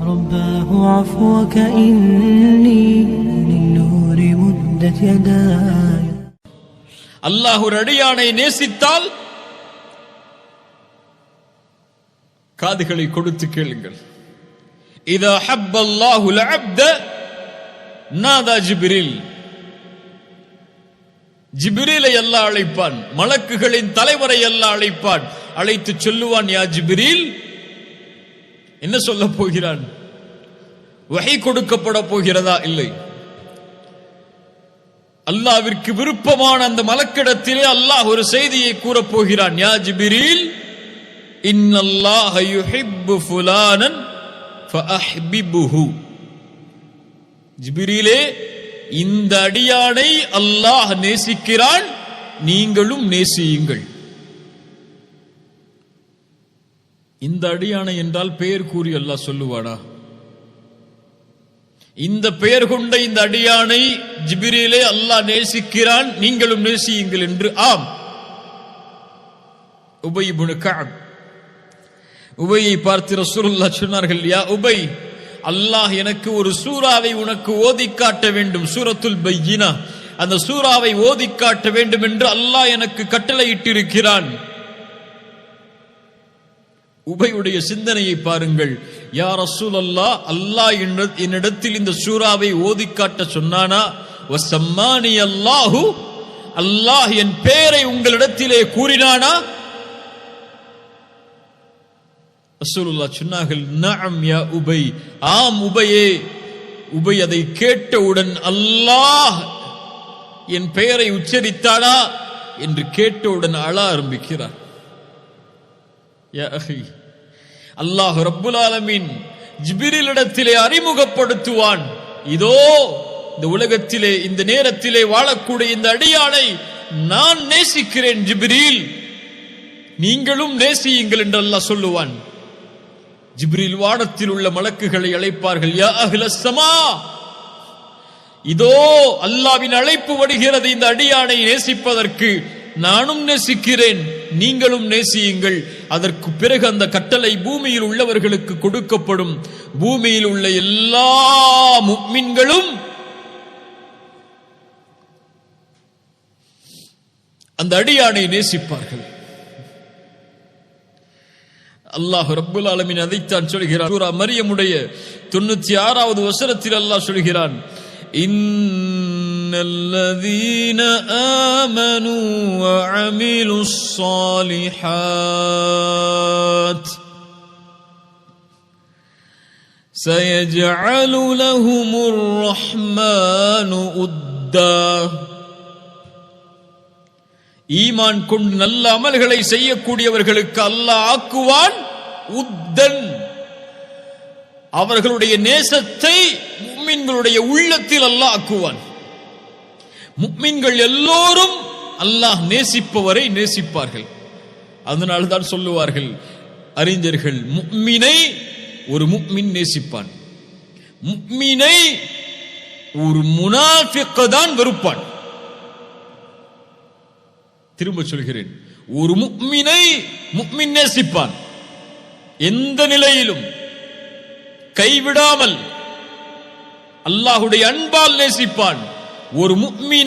رباه عفوك إني للنور مدت يداي. அல்லாஹ் ஒரு அடியானை நேசித்தால் காதுகளை கொடுத்து கேளுங்கள். இதா ஹப்பல்லாஹு அல்-அப்த நாதா ஜிப்ரீல். ஜிப்ரீலை அல்லாஹ் அழைப்பான், மலக்குகளின் தலைவரை அல்லாஹ் அழைப்பான். அழைத்து சொல்லுவான், யா ஜிப்ரீல். என்ன சொல்ல போகிறான்? வஹி கொடுக்கப்பட போகிறதா? இல்லை. அல்லாஹ்விற்கு விருப்பமான அந்த மலக்கிடத்திலே அல்லாஹ் ஒரு செய்தியை கூறப் போகிறான். யா ஜிப்ரீல், இன்னல்லாஹ யுஹிப்பு ஃபுலானன் ஃபஅஹ்பிபுஹு. ஜிப்ரீலே, இந்த அடியானை அல்லாஹ் நேசிக்கிறான், நீங்களும் நேசியுங்கள். இந்த அடியானை என்றால் பெயர் கூறி அல்லாஹ் சொல்லுவானா? இந்த பெயர் கொண்ட இந்த அடியானை ஜிப்ரீலே அல்லாஹ் நேசிக்கிறான், நீங்களும் நேசியுங்கள் என்று. ஆம். உபை இப்னு கஅப், உபையை பார்த்து ரசூலுல்லாஹ் சொன்னார்கள், யா உபை, அல்லாஹ் எனக்கு ஒரு சூராவை உனக்கு ஓதி காட்ட வேண்டும், சூரத்துல் பையினா, அந்த சூராவை ஓதி காட்ட வேண்டும் என்று அல்லாஹ் எனக்கு கட்டளையிட்டிருக்கிறான். உபையுடைய சிந்தனையை பாருங்கள். யா ரசூலல்லாஹ், அல்லாஹ் என்னிடத்தில் இந்த சூராவை ஓதி காட்ட சொன்னானா? வஸம்மானி அல்லாஹு, அல்லாஹ் என் பெயரை உங்களிடத்திலே கூறினானா? ரசூலுல்லாஹ் சொன்னார்கள், நஅம் யா உபை, ஆம் உபையே. உபை அதை கேட்டவுடன் அல்லாஹ் என் பெயரை உச்சரித்தானா என்று கேட்டவுடன் அழ ஆரம்பிக்கிறார். யா அஹி, அல்லாஹ் ரப்புல் ஆலமீன் ஜிப்ரீலிடத்திலே அறிமுகப்படுத்துவான், இதோ இந்த உலகத்திலே இந்த நேரத்திலே வாழக்கூடிய இந்த அடியானை நான் நேசிக்கிறேன் ஜிப்ரீல், நீங்களும் நேசியுங்கள் என்று அல்லாஹ் சொல்லுவான். ஜிப்ரீல் வானத்தில் உள்ள மலக்குகளை அழைப்பார்கள். யா அஹ்லஸ் ஸமா, இதோ அல்லாஹ்வின் அழைப்பு வருகிறது இந்த அடியானை நேசிப்பதற்கு, நானும் நேசிக்கிறேன், நீங்களும் நேசியுங்கள். அதற்கு பிறகு அந்த கட்டளை பூமியில் உள்ளவர்களுக்கு கொடுக்கப்படும். பூமியில் உள்ள எல்லா முஃமின்களும் அந்த அடியானை நேசிப்பார்கள். அல்லாஹ் ரப்புல் ஆலமீன் அதைத்தான் சொல்கிறான். சூரா மரியமுடைய 96வது வசனத்தில் அல்லாஹ் சொல்கிறான், இன்னல்லதீன ஆமனூ வஅமிலுஸ் ஸாலிஹாத் சயஜஅலு லஹுமுர் ரஹ்மானு உத்தா. ஈமான் கொண்டு நல்ல அமல்களை செய்யக்கூடியவர்களுக்கு அல்லாஹ் ஆக்குவான் உத்தன், அவர்களுடைய நேசத்தை முஃமின்களுடைய உள்ளத்தில் அல்லாஹ் ஆக்குவான். முஃமின்கள் எல்லோரும் அல்லாஹ் நேசிப்பவரை நேசிப்பார்கள். அதனால்தான் சொல்லுவார்கள் அறிஞர்கள், முஃமினை ஒரு முஃமின் நேசிப்பான், முஃமினை ஒரு முனாஃபிக் தான் வெறுப்பான். திரும்ப சொல்கிறேன், ஒரு முஃமினை முஃமின் நேசிப்பான், எந்த நிலையிலும் கைவிடாமல் அல்லாஹ்வுடைய அன்பால் நேசிப்பான். ஒரு முஃமின்